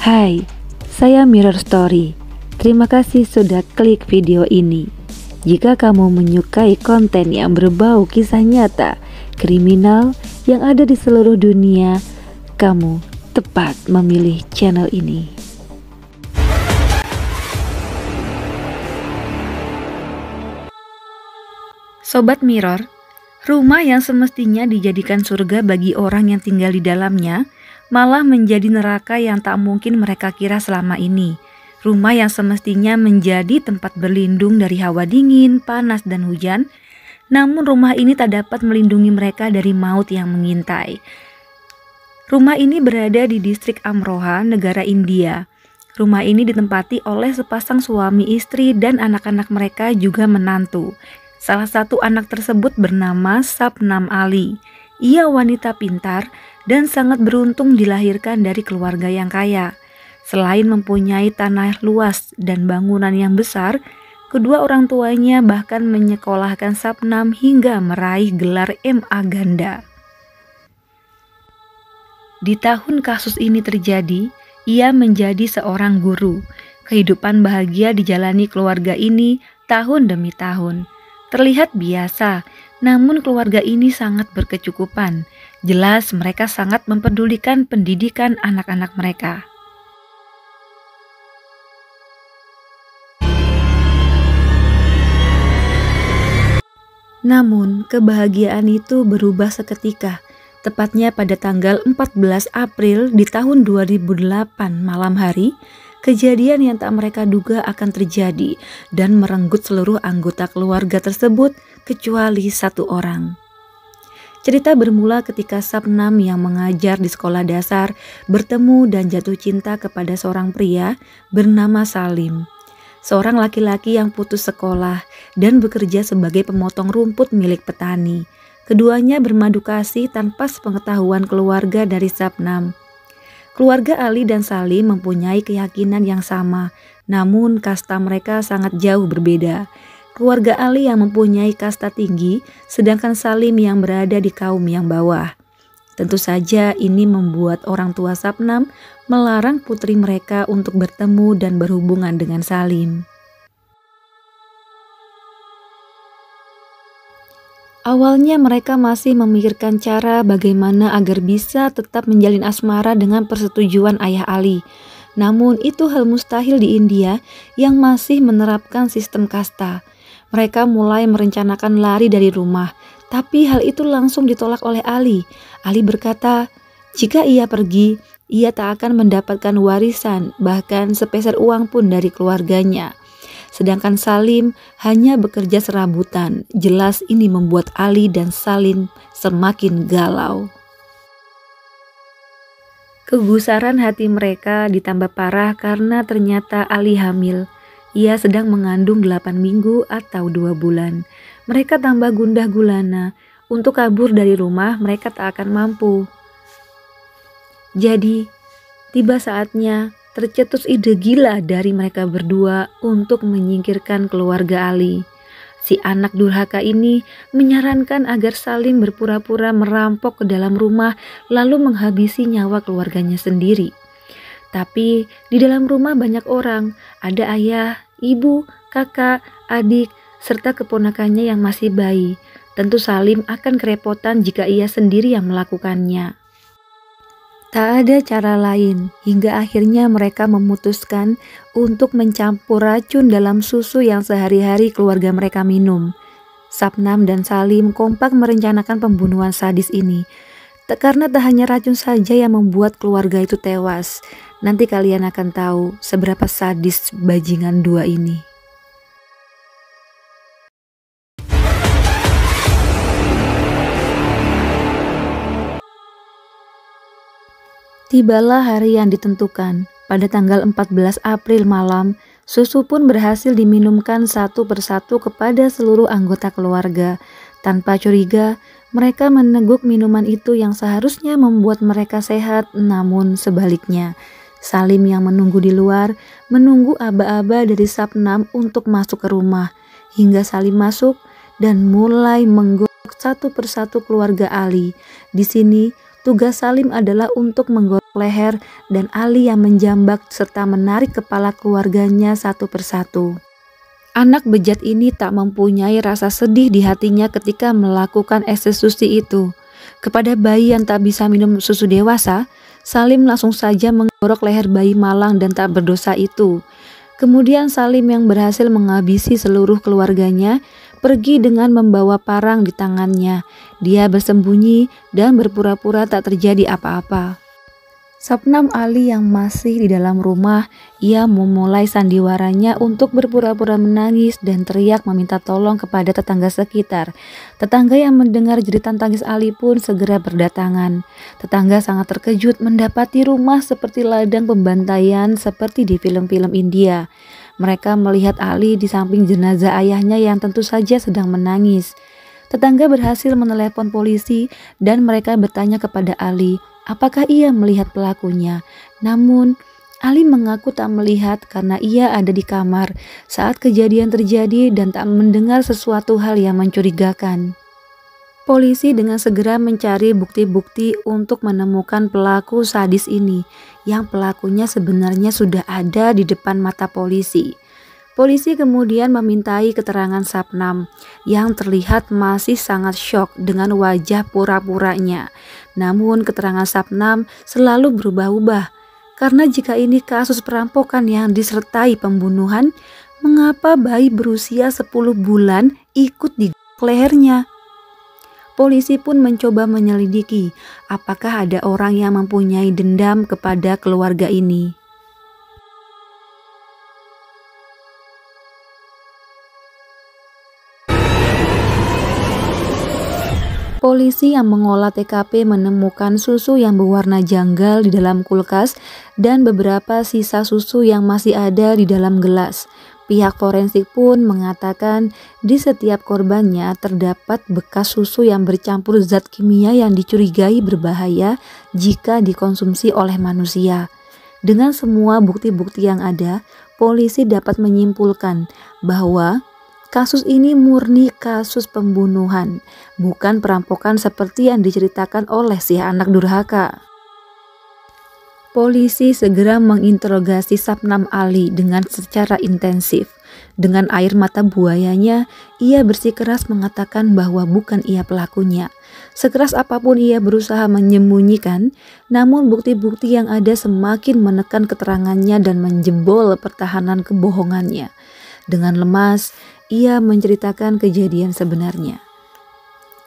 Hai, saya Mirror Story. Terima kasih sudah klik video ini. Jika kamu menyukai konten yang berbau kisah nyata, kriminal yang ada di seluruh dunia, kamu tepat memilih channel ini. Sobat Mirror, rumah yang semestinya dijadikan surga bagi orang yang tinggal di dalamnya, malah menjadi neraka yang tak mungkin mereka kira selama ini. Rumah yang semestinya menjadi tempat berlindung dari hawa dingin, panas, dan hujan, namun rumah ini tak dapat melindungi mereka dari maut yang mengintai. Rumah ini berada di distrik Amroha, negara India. Rumah ini ditempati oleh sepasang suami istri dan anak-anak mereka juga menantu. Salah satu anak tersebut bernama Sabnam Ali. Ia wanita pintar dan sangat beruntung dilahirkan dari keluarga yang kaya. Selain mempunyai tanah luas dan bangunan yang besar, kedua orang tuanya bahkan menyekolahkan Sabnam hingga meraih gelar MA ganda. Di tahun kasus ini terjadi, ia menjadi seorang guru. Kehidupan bahagia dijalani keluarga ini tahun demi tahun. Terlihat biasa, namun keluarga ini sangat berkecukupan. Jelas mereka sangat mempedulikan pendidikan anak-anak mereka. Namun, kebahagiaan itu berubah seketika, tepatnya pada tanggal 14 April di tahun 2008 malam hari. Kejadian yang tak mereka duga akan terjadi dan merenggut seluruh anggota keluarga tersebut kecuali satu orang. Cerita bermula ketika Sabnam yang mengajar di sekolah dasar bertemu dan jatuh cinta kepada seorang pria bernama Salim. Seorang laki-laki yang putus sekolah dan bekerja sebagai pemotong rumput milik petani. Keduanya bermadu kasih tanpa sepengetahuan keluarga dari Sabnam. Keluarga Ali dan Salim mempunyai keyakinan yang sama, namun kasta mereka sangat jauh berbeda. Keluarga Ali yang mempunyai kasta tinggi, sedangkan Salim yang berada di kaum yang bawah. Tentu saja ini membuat orang tua Sabnam melarang putri mereka untuk bertemu dan berhubungan dengan Salim. Awalnya mereka masih memikirkan cara bagaimana agar bisa tetap menjalin asmara dengan persetujuan ayah Ali. Namun itu hal mustahil di India yang masih menerapkan sistem kasta. Mereka mulai merencanakan lari dari rumah, tapi hal itu langsung ditolak oleh Ali. Ali berkata, jika ia pergi, ia tak akan mendapatkan warisan, bahkan sepeser uang pun dari keluarganya. Sedangkan Salim hanya bekerja serabutan. Jelas ini membuat Ali dan Salim semakin galau. Kegusaran hati mereka ditambah parah karena ternyata Ali hamil. Ia sedang mengandung 8 minggu atau 2 bulan. Mereka tambah gundah gulana. Untuk kabur dari rumah mereka tak akan mampu. Jadi, tiba saatnya tercetus ide gila dari mereka berdua untuk menyingkirkan keluarga Ali. Si anak durhaka ini menyarankan agar Salim berpura-pura merampok ke dalam rumah lalu menghabisi nyawa keluarganya sendiri. Tapi di dalam rumah banyak orang, ada ayah, ibu, kakak, adik, serta keponakannya yang masih bayi. Tentu Salim akan kerepotan jika ia sendiri yang melakukannya. Tak ada cara lain, hingga akhirnya mereka memutuskan untuk mencampur racun dalam susu yang sehari-hari keluarga mereka minum. Sabnam dan Salim kompak merencanakan pembunuhan sadis ini. Karena tak hanya racun saja yang membuat keluarga itu tewas. Nanti kalian akan tahu seberapa sadis bajingan dua ini. Tibalah hari yang ditentukan. Pada tanggal 14 April malam, susu pun berhasil diminumkan satu persatu kepada seluruh anggota keluarga. Tanpa curiga, mereka meneguk minuman itu yang seharusnya membuat mereka sehat, namun sebaliknya. Salim yang menunggu di luar, menunggu aba-aba dari Sabnam untuk masuk ke rumah. Hingga Salim masuk dan mulai menggorok satu persatu keluarga Ali. Di sini, tugas Salim adalah untuk menggorok leher, dan Ali yang menjambak serta menarik kepala keluarganya satu persatu. Anak bejat ini tak mempunyai rasa sedih di hatinya ketika melakukan eksekusi itu. Kepada bayi yang tak bisa minum susu dewasa, Salim langsung saja menggorok leher bayi malang dan tak berdosa itu. Kemudian Salim yang berhasil menghabisi seluruh keluarganya pergi dengan membawa parang di tangannya. Dia bersembunyi dan berpura-pura tak terjadi apa-apa. Sapnam Ali yang masih di dalam rumah, ia memulai sandiwaranya untuk berpura-pura menangis dan teriak meminta tolong kepada tetangga sekitar. Tetangga yang mendengar jeritan tangis Ali pun segera berdatangan. Tetangga sangat terkejut mendapati rumah seperti ladang pembantaian seperti di film-film India. Mereka melihat Ali di samping jenazah ayahnya yang tentu saja sedang menangis. Tetangga berhasil menelepon polisi dan mereka bertanya kepada Ali, apakah ia melihat pelakunya? Namun, Ali mengaku tak melihat karena ia ada di kamar saat kejadian terjadi dan tak mendengar sesuatu hal yang mencurigakan. Polisi dengan segera mencari bukti-bukti untuk menemukan pelaku sadis ini, yang pelakunya sebenarnya sudah ada di depan mata polisi. Polisi kemudian memintai keterangan Sapnam yang terlihat masih sangat syok dengan wajah pura-puranya. Namun keterangan Sapnam selalu berubah-ubah, karena jika ini kasus perampokan yang disertai pembunuhan, mengapa bayi berusia 10 bulan ikut di lehernya? Polisi pun mencoba menyelidiki apakah ada orang yang mempunyai dendam kepada keluarga ini. Polisi yang mengolah TKP menemukan susu yang berwarna janggal di dalam kulkas dan beberapa sisa susu yang masih ada di dalam gelas. Pihak forensik pun mengatakan di setiap korbannya terdapat bekas susu yang bercampur zat kimia yang dicurigai berbahaya jika dikonsumsi oleh manusia. Dengan semua bukti-bukti yang ada, polisi dapat menyimpulkan bahwa kasus ini murni kasus pembunuhan, bukan perampokan seperti yang diceritakan oleh si anak durhaka. Polisi segera menginterogasi Sapnam Ali dengan secara intensif. Dengan air mata buayanya, ia bersikeras mengatakan bahwa bukan ia pelakunya. Sekeras apapun ia berusaha menyembunyikan, namun bukti-bukti yang ada semakin menekan keterangannya dan menjebol pertahanan kebohongannya. Dengan lemas, ia menceritakan kejadian sebenarnya.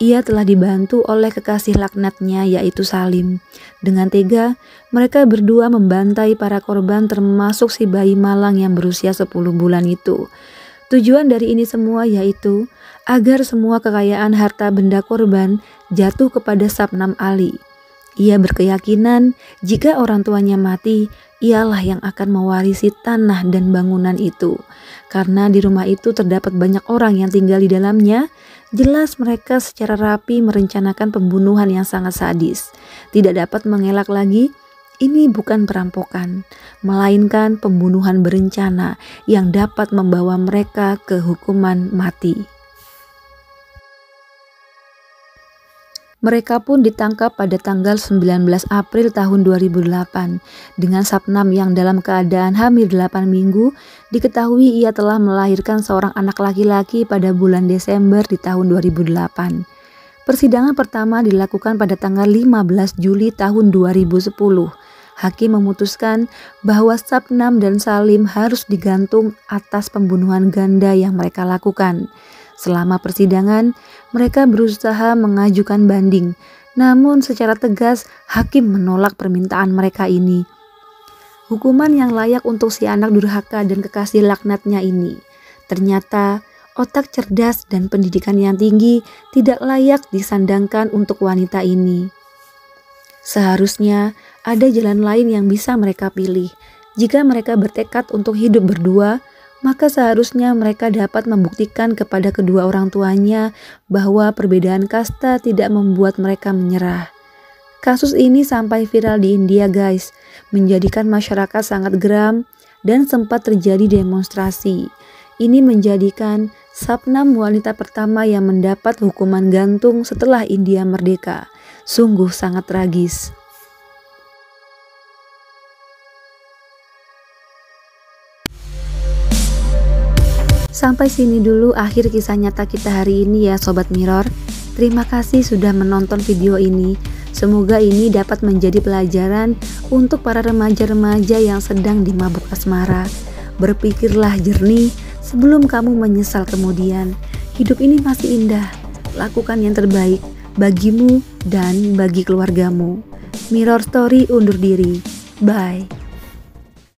Ia telah dibantu oleh kekasih laknatnya yaitu Salim. Dengan tega, mereka berdua membantai para korban termasuk si bayi malang yang berusia 10 bulan itu. Tujuan dari ini semua yaitu agar semua kekayaan harta benda korban jatuh kepada Sapnam Ali. Ia berkeyakinan jika orang tuanya mati, ialah yang akan mewarisi tanah dan bangunan itu. Karena di rumah itu terdapat banyak orang yang tinggal di dalamnya, jelas mereka secara rapi merencanakan pembunuhan yang sangat sadis. Tidak dapat mengelak lagi, ini bukan perampokan, melainkan pembunuhan berencana yang dapat membawa mereka ke hukuman mati. Mereka pun ditangkap pada tanggal 19 April tahun 2008 dengan Sapnam yang dalam keadaan hamil 8 minggu. Diketahui ia telah melahirkan seorang anak laki-laki pada bulan Desember di tahun 2008. Persidangan pertama dilakukan pada tanggal 15 Juli tahun 2010. Hakim memutuskan bahwa Sapnam dan Salim harus digantung atas pembunuhan ganda yang mereka lakukan. Selama persidangan, mereka berusaha mengajukan banding, namun secara tegas hakim menolak permintaan mereka ini. Hukuman yang layak untuk si anak durhaka dan kekasih laknatnya ini. Ternyata otak cerdas dan pendidikan yang tinggi tidak layak disandangkan untuk wanita ini. Seharusnya ada jalan lain yang bisa mereka pilih. Jika mereka bertekad untuk hidup berdua, maka seharusnya mereka dapat membuktikan kepada kedua orang tuanya bahwa perbedaan kasta tidak membuat mereka menyerah. Kasus ini sampai viral di India guys, menjadikan masyarakat sangat geram dan sempat terjadi demonstrasi. Ini menjadikan Sapnam wanita pertama yang mendapat hukuman gantung setelah India merdeka. Sungguh sangat tragis. Sampai sini dulu akhir kisah nyata kita hari ini ya Sobat Mirror. Terima kasih sudah menonton video ini. Semoga ini dapat menjadi pelajaran untuk para remaja-remaja yang sedang dimabuk asmara. Berpikirlah jernih sebelum kamu menyesal kemudian. Hidup ini masih indah. Lakukan yang terbaik bagimu dan bagi keluargamu. Mirror Story undur diri. Bye.